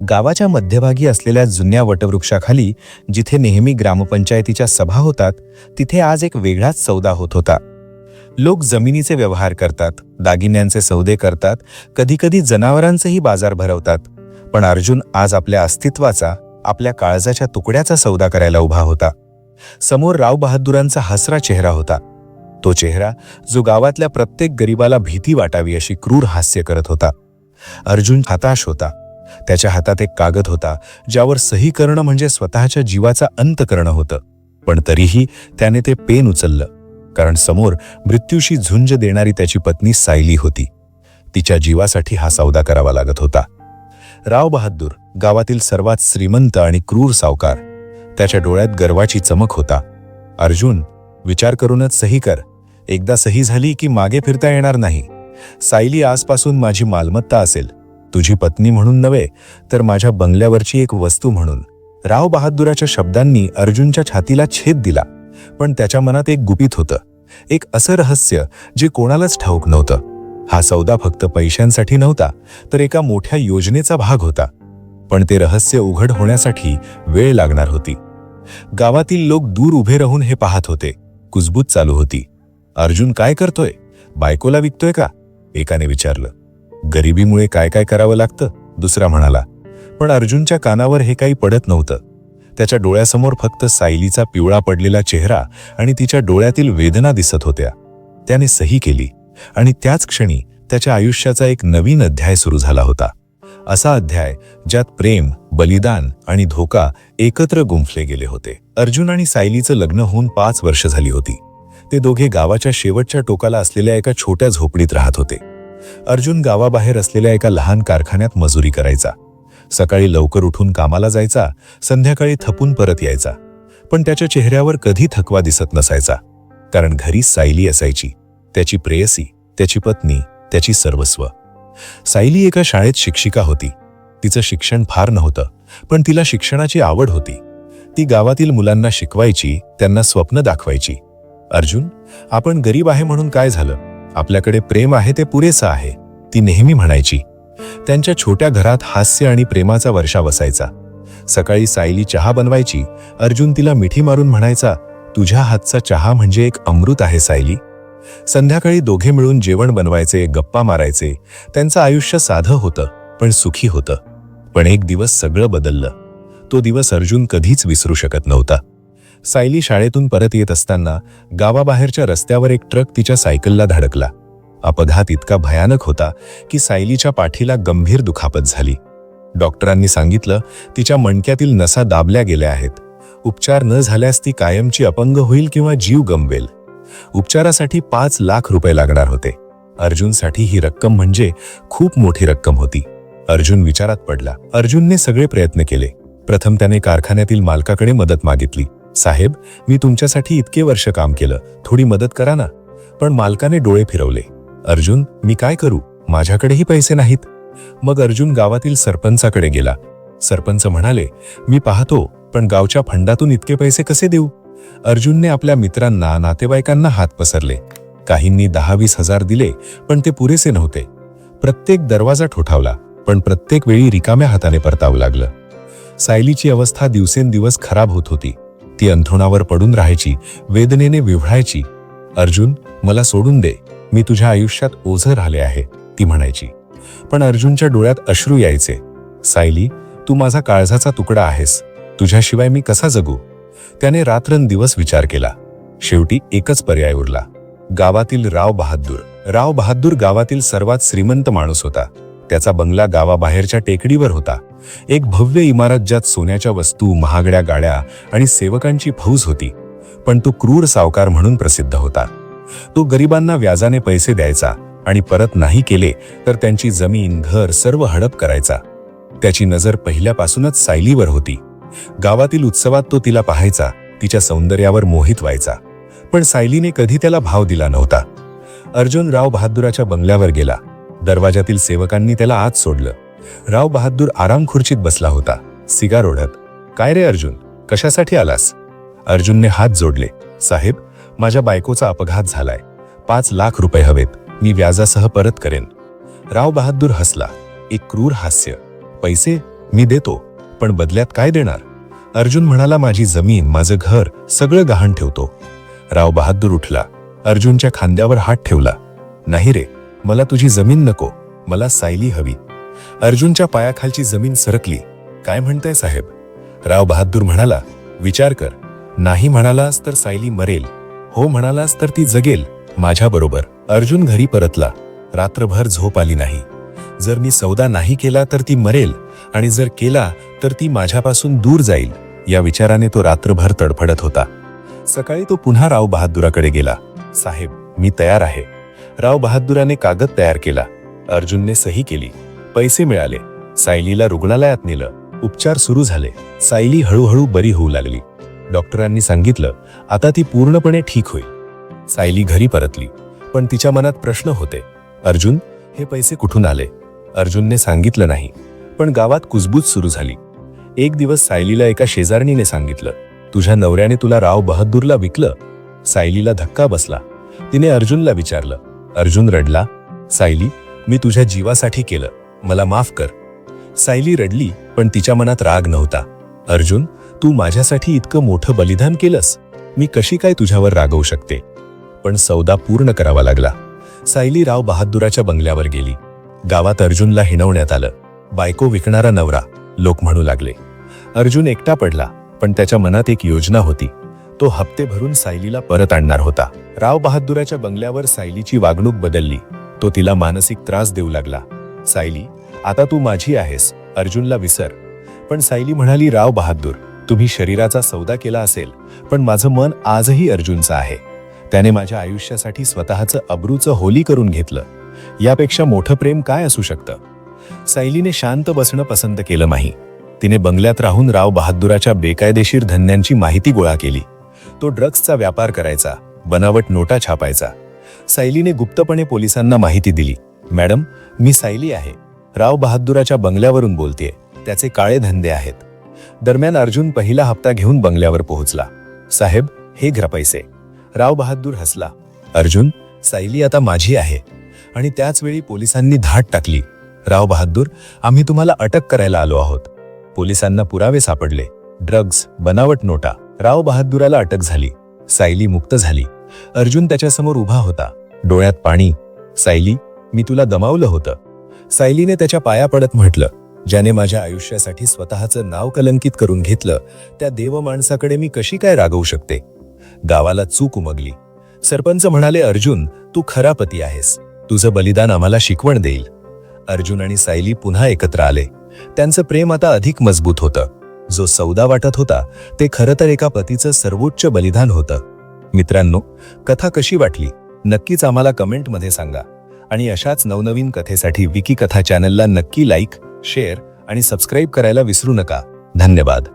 गावाच्या मध्यभागी असलेल्या जुन्या वटवृक्षाखाली जिथे नेहमी ग्रामपंचायतीच्या सभा होतात, तिथे आज एक वेगळाच सौदा होत होता. लोक जमिनीचे व्यवहार करतात, दागिन्यांचे सौदे करतात, कधीकधी जनावरांचेही बाजार भरवतात. पण अर्जुन आज आपल्या अस्तित्वाचा, आपल्या काळजाच्या तुकड्याचा सौदा करायला उभा होता. समोर राव बहादुरांचा हसरा चेहरा होता. तो चेहरा जो गावातल्या प्रत्येक गरीबाला भीती वाटावी अशी क्रूर हास्य करत होता. अर्जुन हताश होता. त्याच्या हातात एक कागद होता, ज्यावर सही करणं म्हणजे स्वतःच्या जीवाचा अंत करणं होतं. पण तरीही त्याने ते पेन उचललं, कारण समोर मृत्यूशी झुंज देणारी त्याची पत्नी सायली होती. तिच्या जीवासाठी हा सौदा करावा लागत होता. राव बहादूर, गावातील सर्वात श्रीमंत आणि क्रूर सावकार. त्याच्या डोळ्यात गर्वाची चमक होता. अर्जुन, विचार करूनच सही कर. एकदा सही झाली की मागे फिरता येणार नाही. सायली आजपासून माझी मालमत्ता असेल, तुझी पत्नी म्हणून नव्हे, तर माझ्या बंगल्यावरची एक वस्तू म्हणून. राव बहादुराच्या शब्दांनी अर्जुनच्या छातीला छेद दिला. पण त्याच्या मनात एक गुपित होतं, एक असं रहस्य जे कोणालाच ठाऊक नव्हतं. हा सौदा फक्त पैशांसाठी नव्हता, तर एका मोठ्या योजनेचा भाग होता. पण ते रहस्य उघड होण्यासाठी वेळ लागणार होती. गावातील लोक दूर उभे राहून हे पाहत होते. कुजबूज चालू होती. अर्जुन काय करतोय? बायकोला विकतोय का? एकाने विचारलं. गरिबीमुळे काय काय करावं लागतं, दुसरा म्हणाला. पण अर्जुनच्या कानावर हे काही पडत नव्हतं. त्याच्या डोळ्यासमोर फक्त सायलीचा पिवळा पडलेला चेहरा आणि तिच्या डोळ्यातील वेदना दिसत होत्या. त्याने सही केली आणि त्याच क्षणी त्याच्या आयुष्याचा एक नवीन अध्याय सुरू झाला होता. असा अध्याय ज्यात प्रेम, बलिदान आणि धोका एकत्र गुंफले गेले होते. अर्जुन आणि सायलीचं लग्न होऊन 5 वर्ष झाली होती. ते दोघे गावाच्या शेवटच्या टोकाला असलेल्या एका छोट्या झोपडीत राहत होते. अर्जुन गावाबाहेर असलेल्या एका लहान कारखान्यात मजुरी करायचा. सकाळी लवकर उठून कामाला जायचा, संध्याकाळी थपून परत यायचा. पण त्याच्या चेहऱ्यावर कधी थकवा दिसत नसायचा, कारण घरी सायली असायची, त्याची प्रेयसी, त्याची पत्नी, त्याची सर्वस्व. सायली एका शाळेत शिक्षिका होती. तिचं शिक्षण फार नव्हतं, पण तिला शिक्षणाची आवड होती. ती गावातील मुलांना शिकवायची, त्यांना स्वप्न दाखवायची. अर्जुन, आपण गरीब आहे म्हणून काय झालं? आपल्याकडे प्रेम आहे ते पुरेसं आहे, ती नेहमी म्हणायची. त्यांच्या छोट्या घरात हास्य आणि प्रेमाचा वर्षा बसायचा. सकाळी सायली चहा बनवायची. अर्जुन तिला मिठी मारून म्हणायचा, तुझ्या हातचा चहा म्हणजे एक अमृत आहे सायली. संध्याकाळी दोघे मिळून जेवण बनवायचे, गप्पा मारायचे. त्यांचं आयुष्य साधं होतं, पण सुखी होतं. पण एक दिवस सगळं बदललं. तो दिवस अर्जुन कधीच विसरू शकत नव्हता. सायली शाळेतून परत येत असताना गावाबाहेरच्या रस्त्यावर एक ट्रक तिच्या सायकलला धडकला. अपघात इतका भयानक होता की सायलीच्या पाठीला गंभीर दुखापत झाली. डॉक्टरांनी सांगितलं, तिच्या मणक्यातील नसा दाबल्या गेल्या आहेत. उपचार न झाल्यास ती कायमची अपंग होईल किंवा जीव गमवेल. उपचारासाठी 5 लाख रुपये लागणार होते. अर्जुनसाठी ही रक्कम म्हणजे खूप मोठी रक्कम होती. अर्जुन विचारात पडला. अर्जुनने सगळे प्रयत्न केले. प्रथम त्याने कारखान्यातील मालकाकडे मदत मागितली. साहेब, मी तुमच्यासाठी इतके वर्ष काम केलं, थोडी मदत करा ना. पण मालकाने डोळे फिरवले. अर्जुन, मी काय करू? माझ्याकडेही पैसे नाहीत. मग अर्जुन गावातील सरपंचाकडे गेला. सरपंच म्हणाले, मी पाहतो, पण गावच्या फंडातून इतके पैसे कसे देऊ? अर्जुनने आपल्या मित्रांना, नातेवाईकांना हात पसरले. काहींनी 10-20 हजार दिले, पण ते पुरेसे नव्हते. प्रत्येक दरवाजा ठोठावला, पण प्रत्येक वेळी रिकाम्या हाताने परतावं लागलं. सायलीची अवस्था दिवसेंदिवस खराब होत होती. ती अंथरुणावर पडून राहायची, वेदनेने विव्हळायची. अर्जुन, मला सोडून दे, मी तुझ्या आयुष्यात ओझं राहिले आहे, ती म्हणायची. पण अर्जुनच्या डोळ्यात अश्रू यायचे. सायली, तू माझा काळजाचा तुकडा आहेस, तुझ्याशिवाय मी कसा जगू? त्याने रात्रंदिवस विचार केला. शेवटी एकच पर्याय उरला. गावातील राव बहादूर. राव बहादूर गावातील सर्वात श्रीमंत माणूस होता. त्याचा बंगला गावाबाहेरच्या टेकडीवर होता. एक भव्य इमारत ज्यात सोन्याच्या वस्तू, महागड्या गाड्या आणि सेवकांची फौज होती. पण तो क्रूर सावकार म्हणून प्रसिद्ध होता. तो गरिबांना व्याजाने पैसे द्यायचा आणि परत नाही केले तर त्यांची जमीन, घर सर्व हडप करायचा. त्याची नजर पहिल्यापासूनच सायलीवर होती. गावातील उत्सवात तो तिला पाहायचा, तिच्या सौंदर्यावर मोहित व्हायचा. पण सायलीने कधी त्याला भाव दिला नव्हता. अर्जुन राव बहादुराच्या बंगल्यावर गेला. दरवाजातील सेवकांनी त्याला आत सोडलं. राव बहादूर आराम खुर्चीत बसला होता, सिगार ओढत. काय रे अर्जुन, कशासाठी आलास? अर्जुनने हात जोडले. साहेब, माझ्या बायकोचा अपघात झालाय. 5 लाख रुपये हवेत, मी व्याजासह परत करेन. राव बहादूर हसला. एक क्रूर हास्य. पैसे? मी देतो, पण बदल्यात काय देणार? अर्जुन म्हणाला, माझी जमीन, माझं घर, सगळं गहाण ठेवतो. राव बहादूर उठला, अर्जुनच्या खांद्यावर हात ठेवला. नाही रे, मला तुझी जमीन नको, मला सायली हवी. अर्जुनच्या पायाखालची जमीन सरकली. काय म्हणताय साहेब? राव बहादूर म्हणाला, विचार कर. नाही म्हणालास तर सायली मरेल, हो म्हणालास तर ती जगेल माझ्याबरोबर. अर्जुन घरी परतला. रात्रभर झोप आली नाही. जर मी सौदा नाही केला तर ती मरेल, आणि जर केला तर ती माझ्यापासून दूर जाईल, या विचाराने तो रात्रभर तडफडत होता. सकाळी तो पुन्हा राव बहादुराकडे गेला. साहेब, मी तयार आहे. राव बहादुराने कागद तयार केला. अर्जुनने सही केली. पैसे मिळाले. सायलीला रुग्णालयात नेलं. उपचार सुरू झाले. सायली हळूहळू बरी होऊ लागली. डॉक्टरांनी सांगितलं, आता ती पूर्णपणे ठीक होईल. सायली घरी परतली, पण तिच्या मनात प्रश्न होते. अर्जुन, हे पैसे कुठून आले? अर्जुनने सांगितलं नाही, पण गावात कुजबूज सुरू झाली. एक दिवस सायलीला एका शेजारणीने सांगितलं, तुझ्या नवऱ्याने तुला राव बहादूरला विकलं. सायलीला धक्का बसला. तिने अर्जुनला विचारलं. अर्जुन रडला. सायली, मी तुझ्या जीवासाठी केलं, मला माफ कर. सायली रडली, पण तिच्या मनात राग नव्हता. अर्जुन, तू माझ्यासाठी इतकं मोठं बलिदान केलंस, मी कशी काय तुझ्यावर रागवू शकते? पण सौदा पूर्ण करावा लागला. सायली राव बहादुराच्या बंगल्यावर गेली. गावात अर्जुनला हिणवण्यात आलं. बायको विकणारा नवरा, लोक म्हणू लागले. अर्जुन एकटा पडला, पण त्याच्या मनात एक योजना होती. तो हप्ते भरून सायलीला परत आणणार होता. राव बहादुराच्या बंगल्यावर सायलीची वागणूक बदलली. तो तिला मानसिक त्रास देऊ लागला. सायली, आता तू माझी आहेस, अर्जुनला विसर. पण सायली म्हणाली, राव बहादूर, तुम्ही शरीराचा सौदा केला असेल, पण माझं मन आजही अर्जुनचं आहे. त्याने माझ्या आयुष्यासाठी स्वतःचं अब्रूचं होली करून घेतलं. यापेक्षा मोठं प्रेम काय असू शकतं? सायलीने शांत बसणं पसंत केलं नाही. तिने बंगल्यात राहून राव बहादुराच्या बेकायदेशीर धंद्यांची माहिती गोळा केली. तो ड्रग्सचा व्यापार करायचा, बनावट नोटा छापायचा. सायलीने गुप्तपणे पोलिसांना माहिती दिली. मॅडम, मी सायली आहे, राव बहादुराच्या बंगल्यावरून बोलतेय, त्याचे काळे धंदे आहेत. दरम्यान अर्जुन पहिला हप्ता घेऊन बंगल्यावर पोहोचला. साहेब, हे घ्या पैसे. राव बहादूर हसला. अर्जुन, सायली आता माझी आहे. आणि त्याच वेळी पोलिसांनी धाड टाकली. राव बहादूर, आम्ही तुम्हाला अटक करायला आलो आहोत. पोलिसांना पुरावे सापडले. ड्रग्ज, बनावट नोटा. राव बहादुराला अटक झाली. सायली मुक्त झाली. अर्जुन त्याच्यासमोर उभा होता, डोळ्यात पाणी. सायली, मी तुला दमावलं होतं. सायलीने त्याच्या पाया पडत म्हटलं, ज्याने माझ्या आयुष्यासाठी स्वतःचं नाव कलंकित करून घेतलं, त्या देव माणसाकडे मी कशी काय रागवू शकते? गावाला चूक उमगली. सरपंच म्हणाले, अर्जुन, तू खरा पती आहेस, तुझं बलिदान आम्हाला शिकवण देईल. अर्जुन आणि सायली पुन्हा एकत्र आले. त्यांचं प्रेम आता अधिक मजबूत होतं. जो सौदा वाटत होता, ते खरं तर एका पतीचं सर्वोच्च बलिदान होतं. मित्रांनो, कथा कशी वाटली नक्कीच आम्हाला कमेंटमध्ये सांगा. आणि अशाच नवनवीन कथेसाठी विकी कथा चॅनलला नक्की लाईक, शेअर आणि सबस्क्राईब करायला विसरू नका. धन्यवाद.